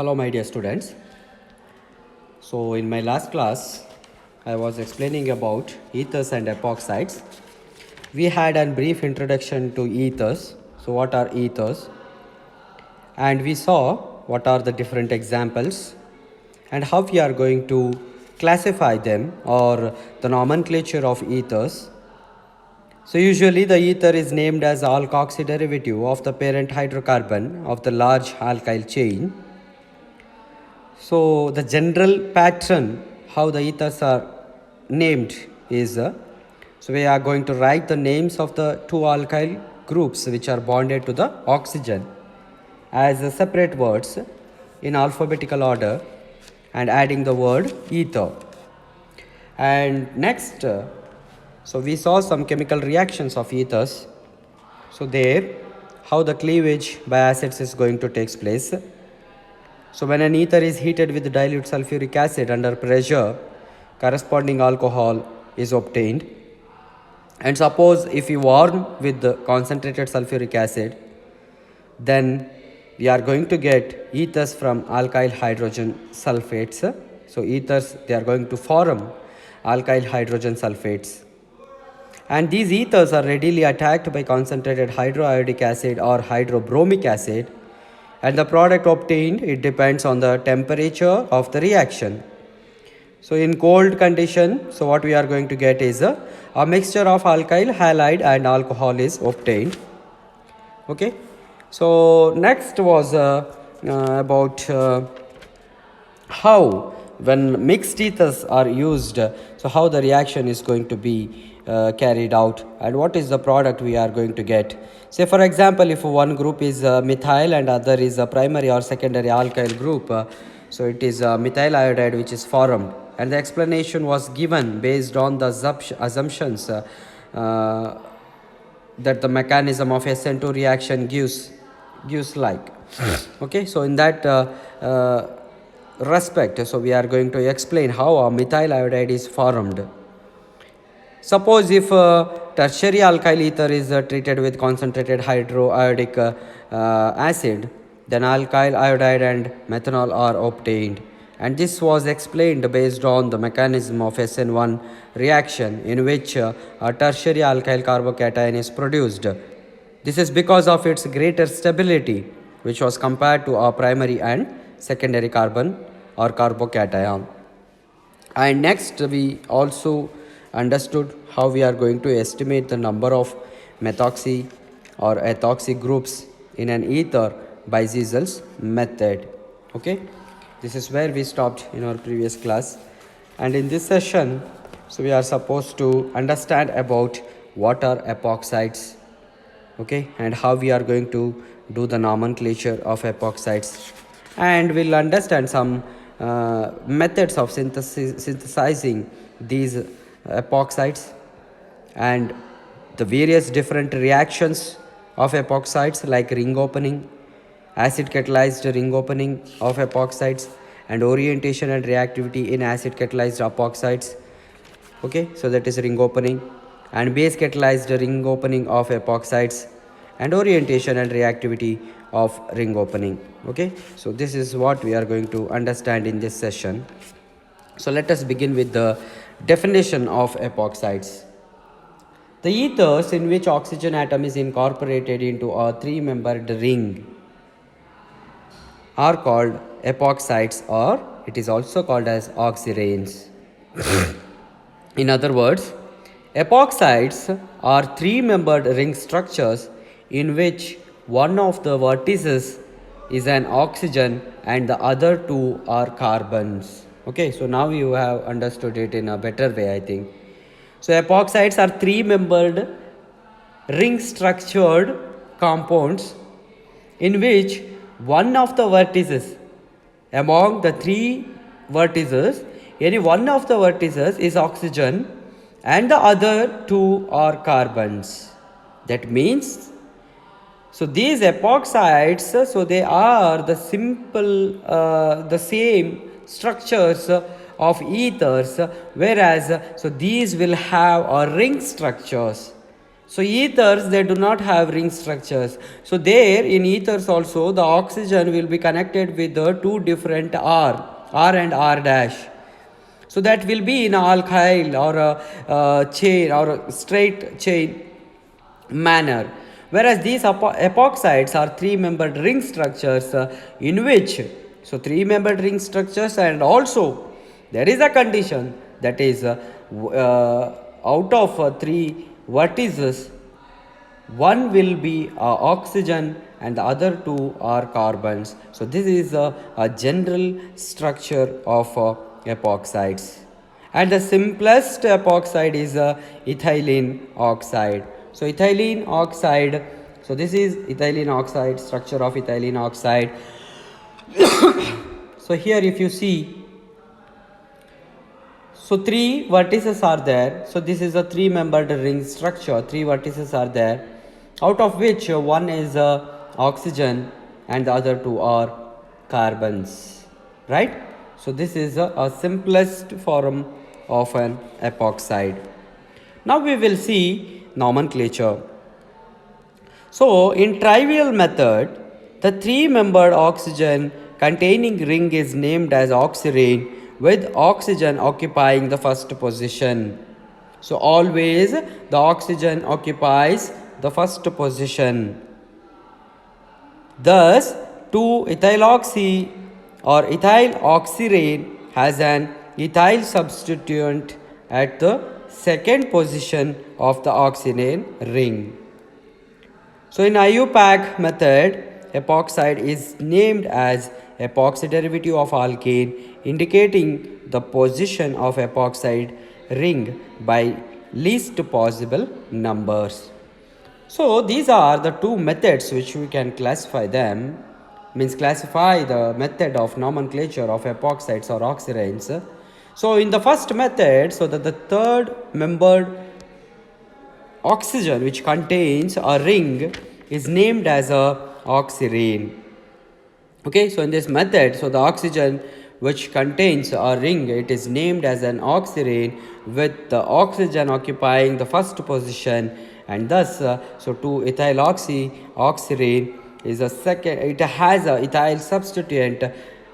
Hello my dear students. So in my last class I was explaining about ethers and epoxides. We had a brief introduction to ethers. So what are ethers? And we saw what are the different examples and how we are going to classify them or the nomenclature of ethers. So usually the ether is named as alkoxy derivative of the parent hydrocarbon of the large alkyl chain. So the general pattern how the ethers are named is so we are going to write the names of the two alkyl groups which are bonded to the oxygen as separate words in alphabetical order and adding the word ether. And next, so we saw some chemical reactions of ethers. So there, how the cleavage by acids is going to take place. So when an ether is heated with dilute sulfuric acid under pressure, corresponding alcohol is obtained. And suppose if you warm with the concentrated sulfuric acid, then we are going to get ethers from alkyl hydrogen sulfates. So ethers, they are going to form alkyl hydrogen sulfates. And these ethers are readily attacked by concentrated hydroiodic acid or hydrobromic acid, and the product obtained, it depends on the temperature of the reaction. So in cold condition, so what we are going to get is a mixture of alkyl halide and alcohol is obtained. Okay. So next was about how when mixed ethers are used, so how the reaction is going to be carried out and what is the product we are going to get. Say for example, if one group is methyl and other is a primary or secondary alkyl group, so it is methyl iodide which is formed, and the explanation was given based on the assumptions that the mechanism of SN2 reaction gives like. Okay, so in that respect, so we are going to explain how a methyl iodide is formed. Suppose if tertiary alkyl ether is treated with concentrated hydroiodic acid, then alkyl iodide and methanol are obtained. And this was explained based on the mechanism of SN1 reaction in which a tertiary alkyl carbocation is produced. This is because of its greater stability, which was compared to a primary and secondary carbon or carbocation. And next we also understood how we are going to estimate the number of methoxy or ethoxy groups in an ether by Ziesel's method. Okay, this is where we stopped in our previous class, and in this session, so we are supposed to understand about what are epoxides, okay, and how we are going to do the nomenclature of epoxides, and we'll understand some methods of synthesizing these epoxides and the various different reactions of epoxides like ring opening, acid catalyzed ring opening of epoxides, and orientation and reactivity in acid catalyzed epoxides. Okay, so that is ring opening, and base catalyzed ring opening of epoxides, and orientation and reactivity of ring opening. Okay, so this is what we are going to understand in this session. So let us begin with the definition of epoxides. The ethers in which oxygen atom is incorporated into a three-membered ring are called epoxides, or it is also called as oxiranes. In other words, epoxides are three-membered ring structures in which one of the vertices is an oxygen and the other two are carbons. Okay, so now you have understood it in a better way, I think. So epoxides are three-membered ring structured compounds in which one of the vertices among the three vertices, any one of the vertices is oxygen and the other two are carbons. That means, so these epoxides, so they are the simple, the same structures of ethers, whereas so these will have a ring structures. So ethers, they do not have ring structures. So there in ethers also the oxygen will be connected with the two different R and R dash. So that will be in alkyl or a chain or a straight chain manner. Whereas these epoxides are three-membered ring structures in which, so three-membered ring structures, and also there is a condition that is out of three vertices, one will be oxygen and the other two are carbons. So this is a general structure of epoxides. And the simplest epoxide is ethylene oxide. So ethylene oxide, so this is ethylene oxide, structure of ethylene oxide. So here if you see, so three vertices are there. So this is a three-membered ring structure. Three vertices are there, out of which one is oxygen and the other two are carbons, right? So this is a simplest form of an epoxide. Now we will see nomenclature. So in trivial method, the three-membered oxygen containing ring is named as oxyrane, with oxygen occupying the first position. So always the oxygen occupies the first position. Thus 2-ethyloxy or ethyl oxyrane has an ethyl substituent at the second position of the oxyrane ring. So in IUPAC method, epoxide is named as epoxy derivative of alkane, indicating the position of epoxide ring by least possible numbers. So these are the two methods which we can classify them, means classify the method of nomenclature of epoxides or oxyranes. So in the first method, so that the third membered oxygen which contains a ring is named as a oxyrane. Okay, so in this method, so the oxygen which contains a ring, it is named as an oxyrane, with the oxygen occupying the first position, and thus so 2-ethyloxy oxyrane is a second, it has a ethyl substituent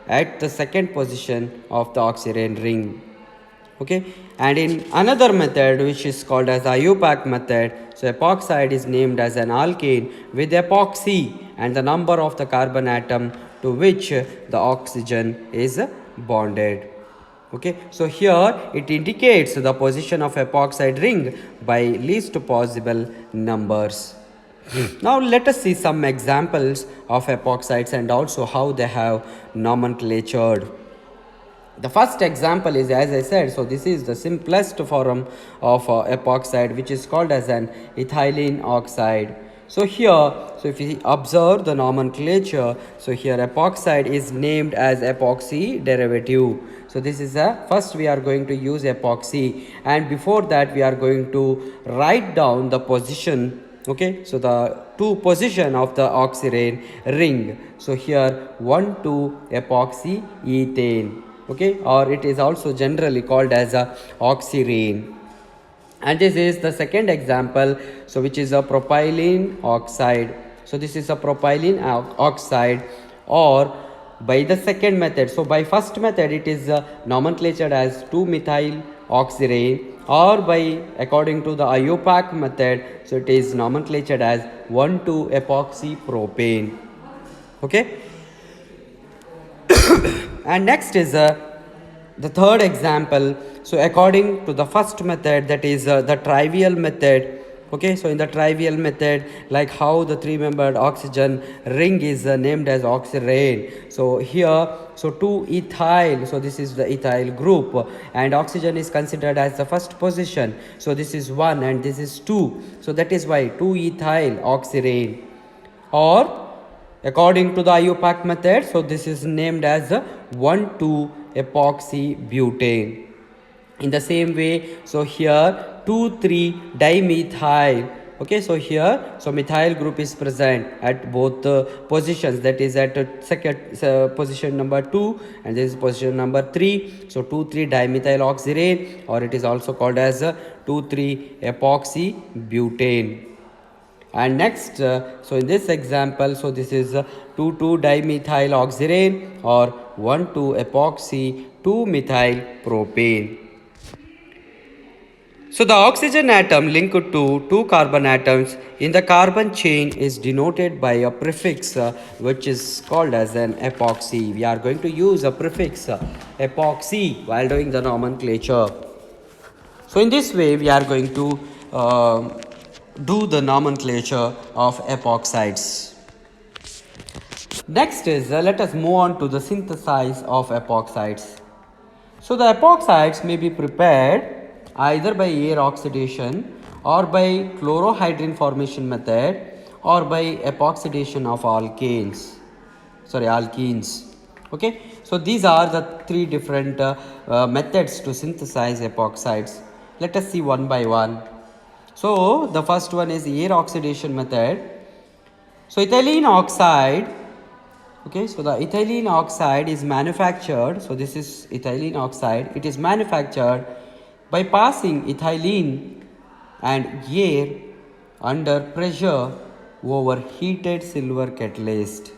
at the second position of the oxyrane ring. Okay, and in another method which is called as IUPAC method, so epoxide is named as an alkane with epoxy and the number of the carbon atom to which the oxygen is bonded. Okay, so here it indicates the position of epoxide ring by least possible numbers. Now let us see some examples of epoxides and also how they have nomenclatured. The first example is, as I said, so this is the simplest form of epoxide, which is called as an ethylene oxide. So here, so if you observe the nomenclature, so here epoxide is named as epoxy derivative. So this is first we are going to use epoxy, and before that we are going to write down the position. Okay, so the two position of the oxyrane ring. So here 1,2 epoxy ethane. Okay, or it is also generally called as a oxyrane. And this is the second example, so which is a propylene oxide. So this is a propylene oxide, or by the second method. So by first method it is nomenclatured as 2-methyl oxyrane, or by according to the IUPAC method, so it is nomenclatured as 1,2 epoxy propane. Okay. And next is the third example. So according to the first method, that is the trivial method. Okay, so in the trivial method, like how the three-membered oxygen ring is named as oxyrane. So here, so 2-ethyl, so this is the ethyl group, and oxygen is considered as the first position. So this is 1 and this is 2. So that is why 2-ethyl oxyrane. Or according to the IUPAC method, so this is named as 1,2 epoxy butane. In the same way, so here 2,3 dimethyl Okay, so here, so methyl group is present at both positions, that is at second position number 2 and this is position number 3. So 2,3 dimethyl oxirane, or it is also called as 2,3 epoxy butane. And next, so in this example, so this is 2,2 dimethyl oxirane or 1,2 epoxy 2-methyl propane. So the oxygen atom linked to two carbon atoms in the carbon chain is denoted by a prefix which is called as an epoxy. We are going to use a prefix epoxy while doing the nomenclature. So in this way we are going to do the nomenclature of epoxides. Next is let us move on to the synthesis of epoxides. So the epoxides may be prepared either by air oxidation or by chlorohydrin formation method or by epoxidation of alkenes. Okay, so these are the three different methods to synthesize epoxides. Let us see one by one. So the first one is air oxidation method. So ethylene oxide, okay, so the ethylene oxide is manufactured, so this is ethylene oxide, it is manufactured by passing ethylene and air under pressure over heated silver catalyst.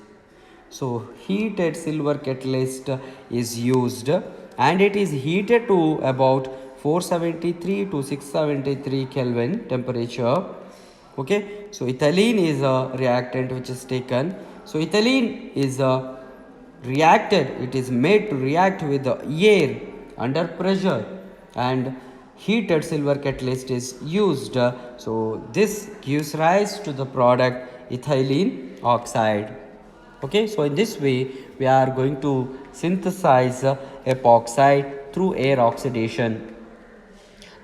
So heated silver catalyst is used and it is heated to about 473 to 673 Kelvin temperature. Okay, so ethylene is a reactant which is taken. So ethylene is reacted, it is made to react with the air under pressure and heated silver catalyst is used. So this gives rise to the product ethylene oxide. Okay, so in this way we are going to synthesize epoxide through air oxidation.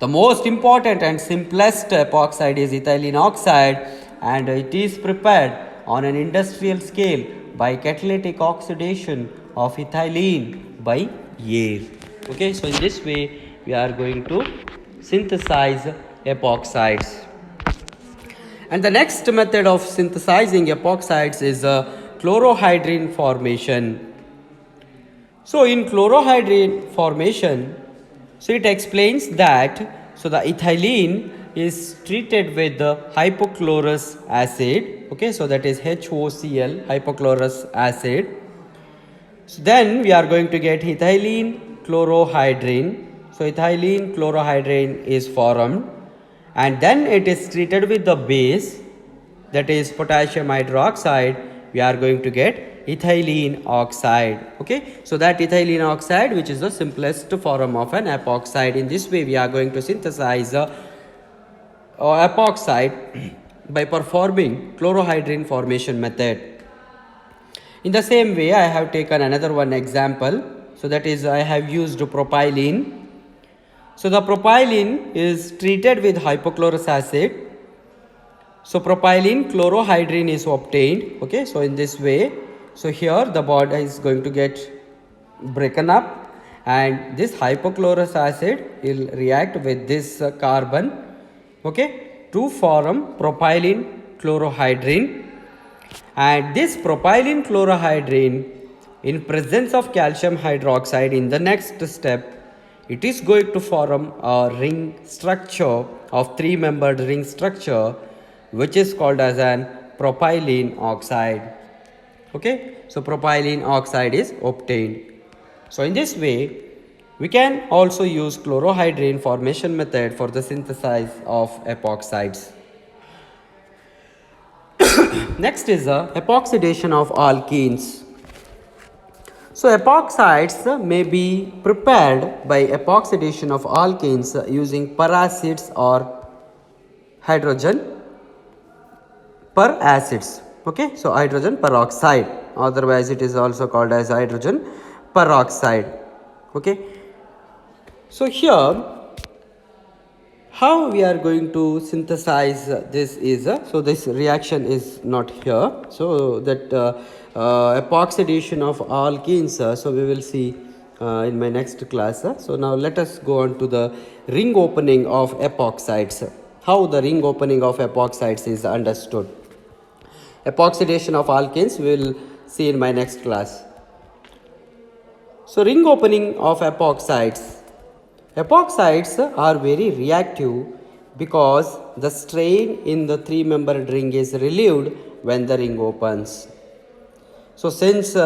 The most important and simplest epoxide is ethylene oxide and it is prepared on an industrial scale by catalytic oxidation of ethylene by air. Okay, so in this way we are going to synthesize epoxides. And the next method of synthesizing epoxides is chlorohydrin formation. So in chlorohydrin formation, so it explains that so the ethylene is treated with the hypochlorous acid, okay, so that is HOCl, hypochlorous acid. So then we are going to get ethylene chlorohydrin. So ethylene chlorohydrin is formed and then it is treated with the base, that is potassium hydroxide. We are going to get ethylene oxide. Okay, so that ethylene oxide, which is the simplest form of an epoxide. In this way we are going to synthesize epoxide by performing chlorohydrin formation method. In the same way I have taken another one example, so that is I have used propylene. So the propylene is treated with hypochlorous acid. So propylene chlorohydrin is obtained. Okay, so in this way, so here the bond is going to get broken up and this hypochlorous acid will react with this carbon, okay, to form propylene chlorohydrin. And this propylene chlorohydrin in presence of calcium hydroxide in the next step, it is going to form a ring structure of three-membered ring structure which is called as an propylene oxide. Okay, so propylene oxide is obtained. So in this way we can also use chlorohydrin formation method for the synthesis of epoxides. Next is epoxidation of alkenes. So epoxides may be prepared by epoxidation of alkenes using peracids or hydrogen peracids. Okay, so hydrogen peroxide, otherwise it is also called as hydrogen peroxide. Okay, so here how we are going to synthesize this is so this reaction is not here, so that epoxidation of alkenes, so we will see in my next class. So now let us go on to the ring opening of epoxides. how the ring opening of epoxides is understood. Epoxidation of alkanes we will see in my next class. So ring opening of epoxides. Epoxides are very reactive because the strain in the three-membered ring is relieved when the ring opens. So since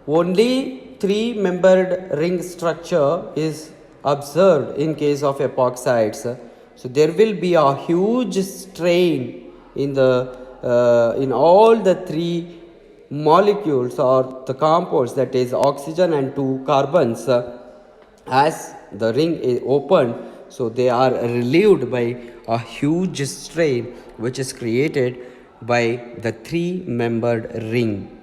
only three-membered ring structure is observed in case of epoxides, so there will be a huge strain in the in all the three molecules or the compounds, that is oxygen and two carbons, as the ring is opened, so they are relieved by a huge strain which is created by the three-membered ring.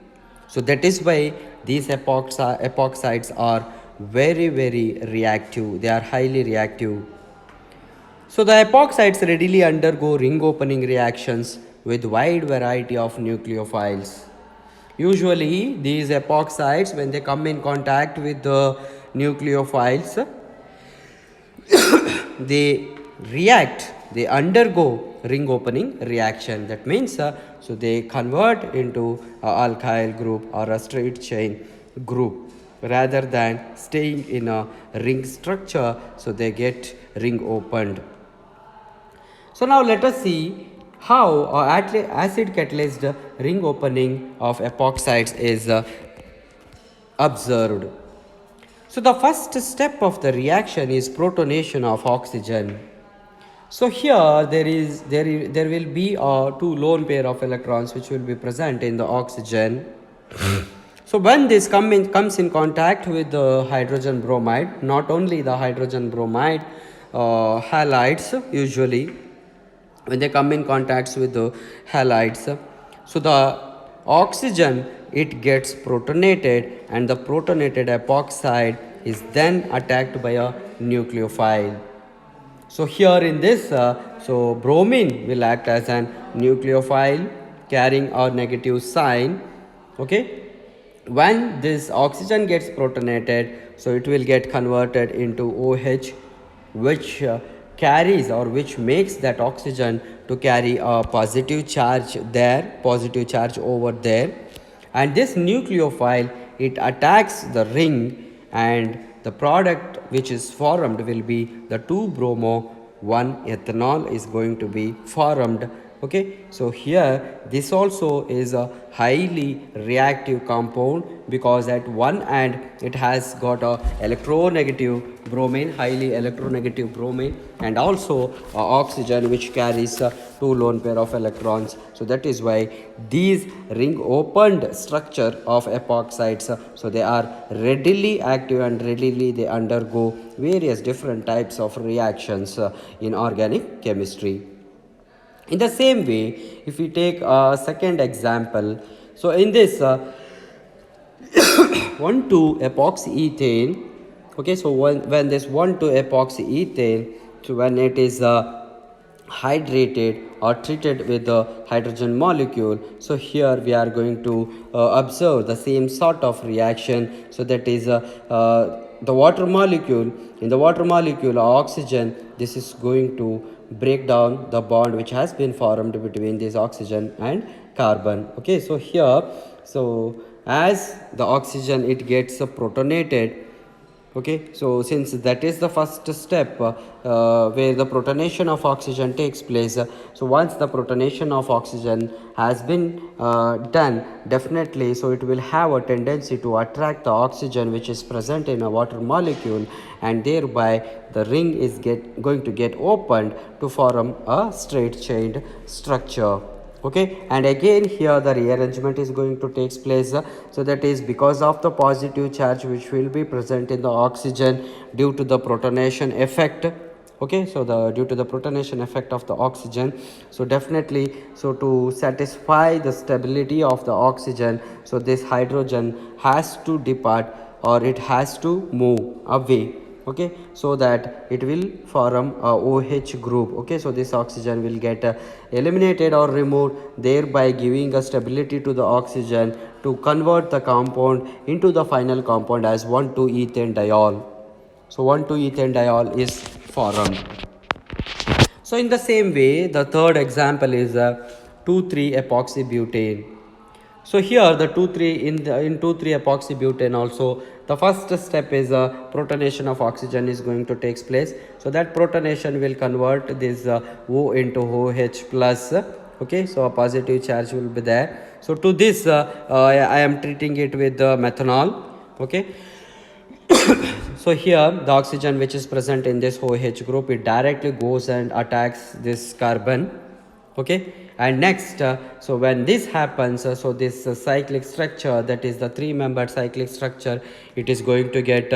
So that is why these epoxides are very reactive. They are highly reactive. So the epoxides readily undergo ring opening reactions with wide variety of nucleophiles. Usually these epoxides, when they come in contact with the nucleophiles, they react, they undergo ring opening reaction. That means so they convert into a alkyl group or a straight chain group rather than staying in a ring structure, so they get ring opened. So now let us see how acid catalyzed ring opening of epoxides is observed. So the first step of the reaction is protonation of oxygen. So here there will be a two lone pair of electrons which will be present in the oxygen. So when this comes in contact with the hydrogen bromide, not only the hydrogen bromide halides, usually when they come in contacts with the halides, so the oxygen, it gets protonated, and the protonated epoxide is then attacked by a nucleophile. So here in this, so bromine will act as an nucleophile carrying a negative sign. Okay, when this oxygen gets protonated, so it will get converted into OH, which carries or which makes that oxygen to carry a positive charge there, positive charge over there, and this nucleophile, it attacks the ring, and the product which is formed will be the 2-bromo 1 ethanol is going to be formed. Okay, so here this also is a highly reactive compound because at one end it has got a electronegative bromine, highly electronegative bromine, and also oxygen which carries two lone pair of electrons. So that is why these ring opened structure of epoxides, so they are readily active and readily they undergo various different types of reactions in organic chemistry. In the same way, if we take a second example, so in this 1,2-epoxyethane, okay, so when this 1,2-epoxyethane, so when it is hydrated or treated with the hydrogen molecule, so here we are going to observe the same sort of reaction. So that is the water molecule, in the water molecule oxygen, this is going to break down the bond which has been formed between this oxygen and carbon. Okay, so here, so as the oxygen, it gets protonated. Okay, so since that is the first step where the protonation of oxygen takes place, so once the protonation of oxygen has been done, definitely, so it will have a tendency to attract the oxygen which is present in a water molecule, and thereby the ring is going to get opened to form a straight chained structure. Okay, and again here the rearrangement is going to take place, so that is because of the positive charge which will be present in the oxygen due to the protonation effect. Okay, so the due to the protonation effect of the oxygen, so definitely, so to satisfy the stability of the oxygen, so this hydrogen has to depart or it has to move away. Okay, so that it will form a OH group. Okay, so this oxygen will get eliminated or removed, thereby giving a stability to the oxygen to convert the compound into the final compound as 1,2-ethane diol. So 1,2-ethane diol is formed. So in the same way, the third example is 2,3 epoxy butane. So here the 2,3 in 2,3 epoxy butane also, the first step is protonation of oxygen is going to take place. So that protonation will convert this O into OH plus. Okay, so a positive charge will be there. So to this I am treating it with methanol. Okay. So here the oxygen which is present in this OH group, it directly goes and attacks this carbon. Okay, and next so when this happens, so this cyclic structure, that is the 3-membered cyclic structure, it is going to get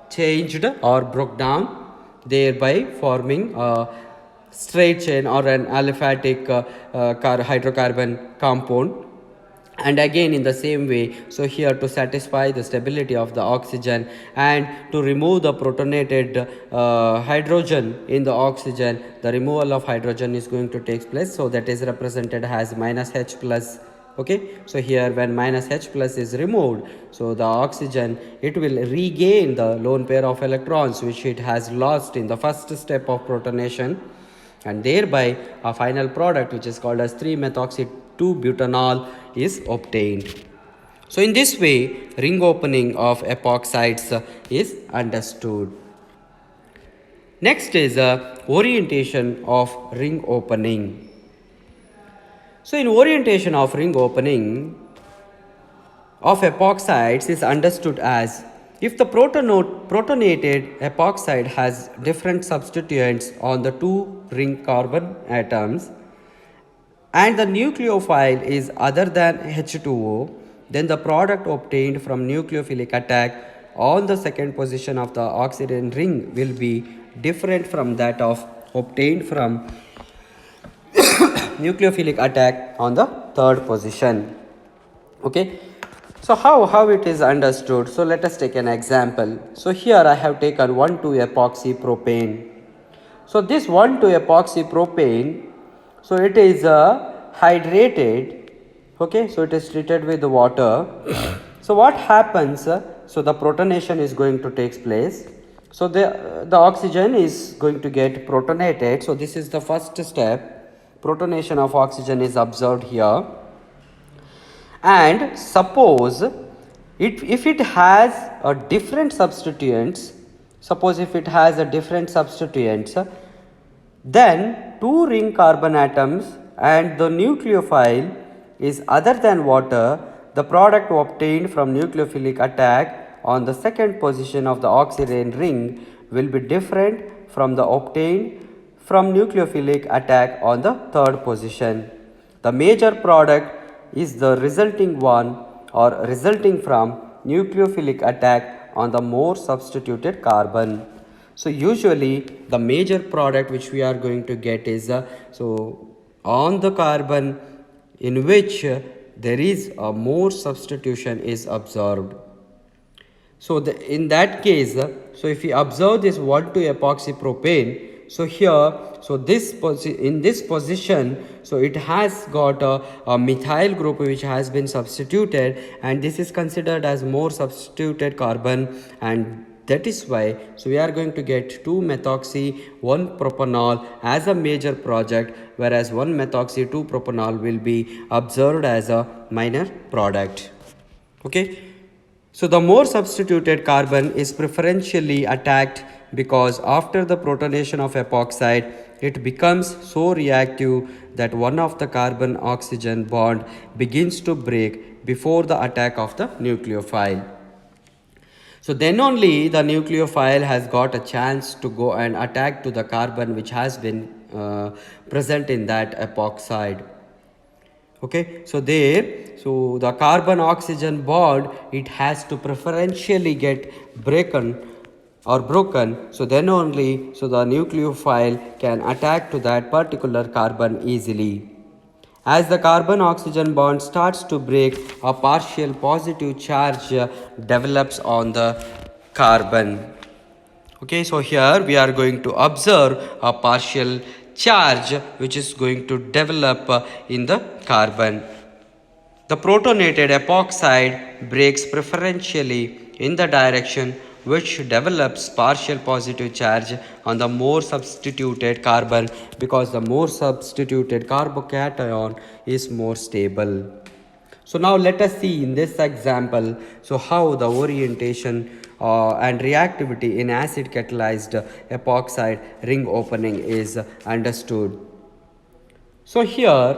changed or broke down, thereby forming a straight chain or an aliphatic hydrocarbon compound. And again in the same way, so here to satisfy the stability of the oxygen and to remove the protonated hydrogen in the oxygen, the removal of hydrogen is going to take place. So that is represented as minus H plus. Okay, so here when minus H plus is removed, so the oxygen, it will regain the lone pair of electrons which it has lost in the first step of protonation, and thereby a final product which is called as 3-methoxy-2-butanol is obtained. So in this way, ring opening of epoxides is understood. Next is orientation of ring opening. So in orientation of ring opening of epoxides is understood as, if the protonated epoxide has different substituents on the 2 ring carbon atoms and the nucleophile is other than H2O, then the product obtained from nucleophilic attack on the second position of the oxygen ring will be different from that of obtained from nucleophilic attack on the third position. Okay, so how it is understood? So let us take an example. So here I have taken 1,2-epoxy propane. So this 1,2-epoxy propane, so it is hydrated. Okay, so it is treated with water. So what happens? So the protonation is going to take place. So the oxygen is going to get protonated. So this is the first step. Protonation of oxygen is observed here. And suppose if it has a different substituents, then 2 ring carbon atoms and the nucleophile is other than water, the product obtained from nucleophilic attack on the second position of the oxygen ring will be different from the obtained from nucleophilic attack on the third position. The major product is the resulting one or resulting from nucleophilic attack on the more substituted carbon. So usually the major product which we are going to get is so on the carbon in which there is a more substitution is observed. So in that case, so if we observe this 1,2-epoxy propane, so here, so in this position, so it has got a methyl group which has been substituted, and this is considered as more substituted carbon, and that is why so we are going to get 2-methoxy-1-propanol as a major product, whereas 1-methoxy-2-propanol will be observed as a minor product. Okay. So the more substituted carbon is preferentially attacked because after the protonation of epoxide, it becomes so reactive that one of the carbon oxygen bond begins to break before the attack of the nucleophile. So then only the nucleophile has got a chance to go and attack to the carbon which has been present in that epoxide. Okay, so the carbon oxygen bond, it has to preferentially get broken, so then only so the nucleophile can attack to that particular carbon easily. As the carbon oxygen bond starts to break, a partial positive charge develops on the carbon. Okay, so here we are going to observe a partial charge which is going to develop in the carbon. The protonated epoxide breaks preferentially in the direction which develops partial positive charge on the more substituted carbon, because the more substituted carbocation is more stable. So now let us see in this example so how the orientation and reactivity in acid catalyzed epoxide ring opening is understood. So here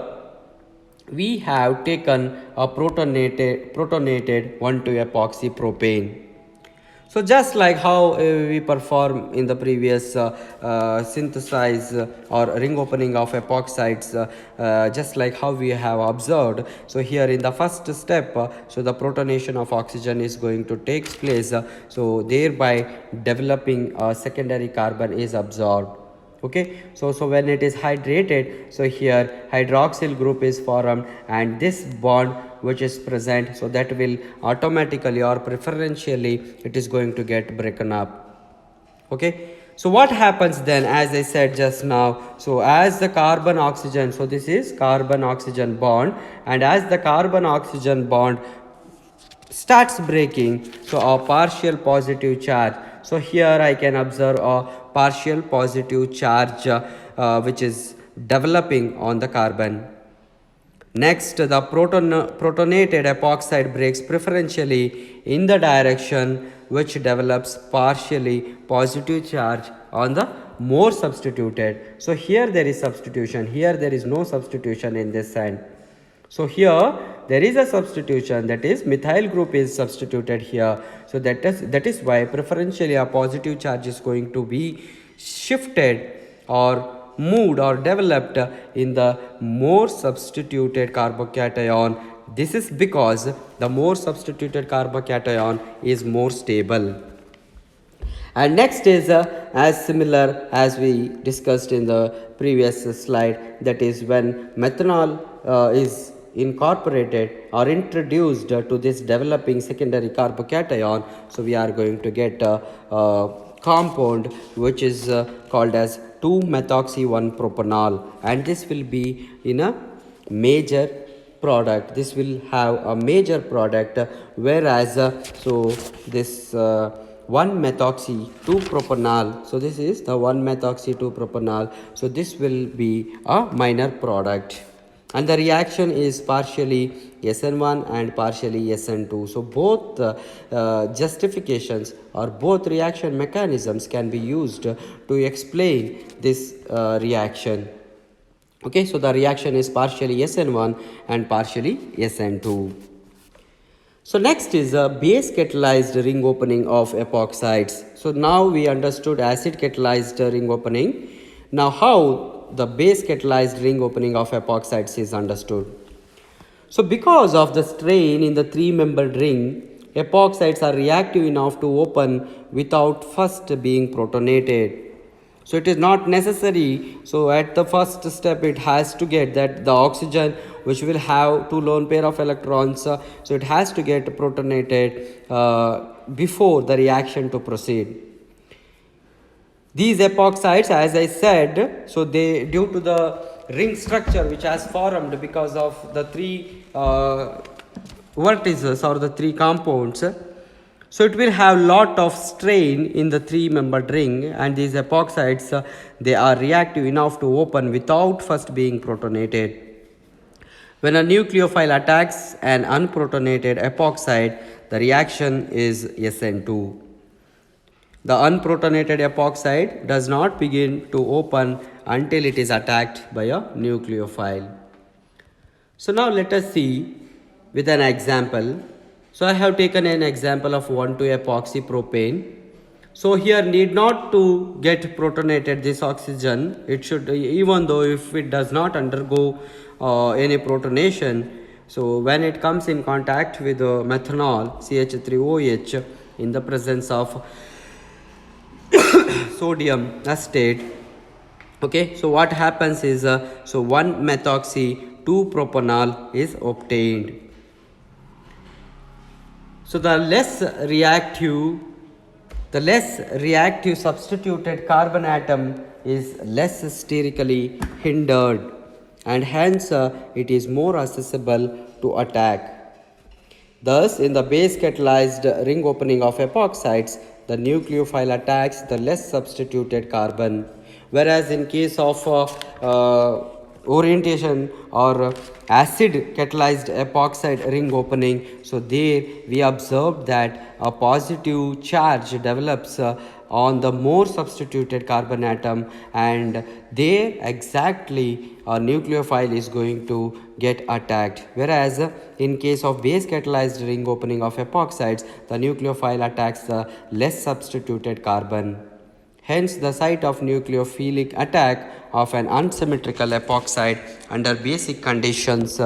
we have taken a protonated 1,2-epoxy propane. So just like how we perform in the previous synthesize or ring opening of epoxides, just like how we have observed. So here in the first step, so the protonation of oxygen is going to take place. So thereby developing a secondary carbon is absorbed. Okay, so when it is hydrated, so here hydroxyl group is formed, and this bond which is present, so that will automatically or preferentially it is going to get broken up. Okay, so what happens then, as I said just now, so as the carbon oxygen, so this is carbon oxygen bond, and as the carbon oxygen bond starts breaking, so a partial positive charge, so here I can observe a partial positive charge which is developing on the carbon. Next, the protonated epoxide breaks preferentially in the direction which develops partially positive charge on the more substituted. So here there is substitution, here there is no substitution in this end. So here there is a substitution, that is methyl group is substituted here. So that is why preferentially a positive charge is going to be shifted or moved or developed in the more substituted carbocation. This is because the more substituted carbocation is more stable. And next is as similar as we discussed in the previous slide, that is when methanol is incorporated or introduced to this developing secondary carbocation, so we are going to get a compound which is called as 2-methoxy-1-propanol, and this will be in a major product. This will have a major product, whereas so this 1-methoxy-2-propanol, so this is the 1-methoxy-2-propanol, so this will be a minor product, and the reaction is partially SN1 and partially SN2. So both justifications or both reaction mechanisms can be used to explain this reaction. Okay, so the reaction is partially SN1 and partially SN2. So next is a base catalyzed ring opening of epoxides. So now we understood acid catalyzed ring opening. Now how the base catalyzed ring opening of epoxides is understood. So because of the strain in the three-membered ring, epoxides are reactive enough to open without first being protonated. So it is not necessary, so at the first step it has to get that the oxygen which will have two lone pair of electrons, so it has to get protonated before the reaction to proceed. These epoxides, as I said, so they, due to the ring structure which has formed because of the three vertices or the three compounds, so it will have lot of strain in the three-membered ring, and these epoxides they are reactive enough to open without first being protonated. When a nucleophile attacks an unprotonated epoxide, the reaction is SN2. The unprotonated epoxide does not begin to open until it is attacked by a nucleophile. So now let us see with an example. So I have taken an example of 1,2-epoxy propane. So here need not to get protonated this oxygen. It should, even though if it does not undergo any protonation, so when it comes in contact with methanol CH3OH in the presence of sodium acetate, okay, so what happens is so 1-methoxy-2-propanol is obtained. So the less reactive substituted carbon atom is less sterically hindered, and hence it is more accessible to attack. Thus, in the base catalyzed ring opening of epoxides, the nucleophile attacks the less substituted carbon, whereas in case of orientation or acid catalyzed epoxide ring opening, so there we observed that a positive charge develops on the more substituted carbon atom, and there exactly a nucleophile is going to get attacked, whereas in case of base catalyzed ring opening of epoxides, the nucleophile attacks the less substituted carbon. Hence, the site of nucleophilic attack of an unsymmetrical epoxide under basic conditions,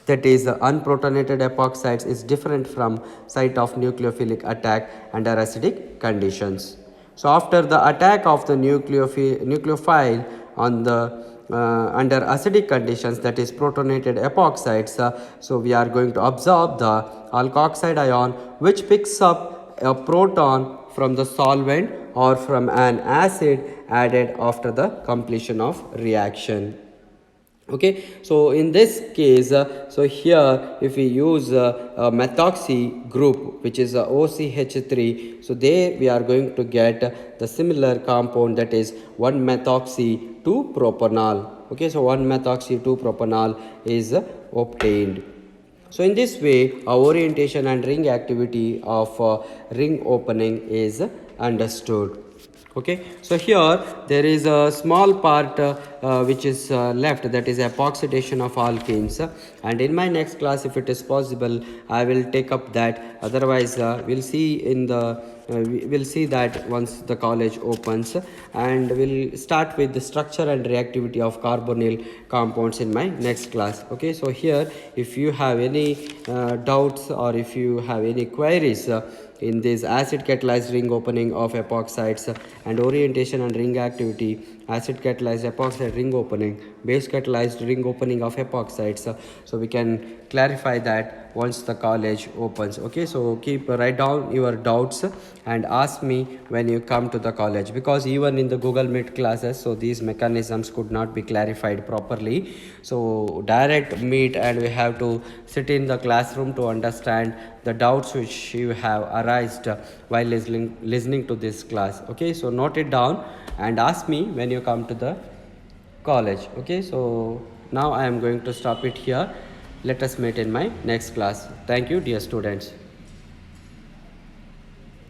that is unprotonated epoxides, is different from site of nucleophilic attack under acidic conditions. So after the attack of the nucleophile on the under acidic conditions, that is protonated epoxides, so we are going to absorb the alkoxide ion, which picks up a proton from the solvent or from an acid added after the completion of reaction. Okay, so in this case, so here if we use a methoxy group, which is OCH3, so there we are going to get the similar compound, that is 1-methoxy 2-propanol. Okay, so 1-methoxy 2-propanol is obtained. So in this way, our orientation and ring activity of ring opening is understood. Okay, so here there is a small part which is left, that is epoxidation of alkenes, and in my next class, if it is possible, I will take up that. Otherwise we'll see in the we'll see that once the college opens, and we'll start with the structure and reactivity of carbonyl compounds in my next class. Okay, so here if you have any doubts or if you have any queries in this acid catalyzed ring opening of epoxides and orientation and ring activity, acid catalyzed epoxide ring opening, base catalyzed ring opening of epoxides, so we can clarify that once the college opens. Okay, so write down your doubts and ask me when you come to the college, because even in the Google Meet classes, so these mechanisms could not be clarified properly. So direct meet, and we have to sit in the classroom to understand the doubts which you have arisen while listening to this class. Okay, so note it down and ask me when you come to the college. Okay, so now I am going to stop it here. Let us meet in my next class. Thank you, dear students.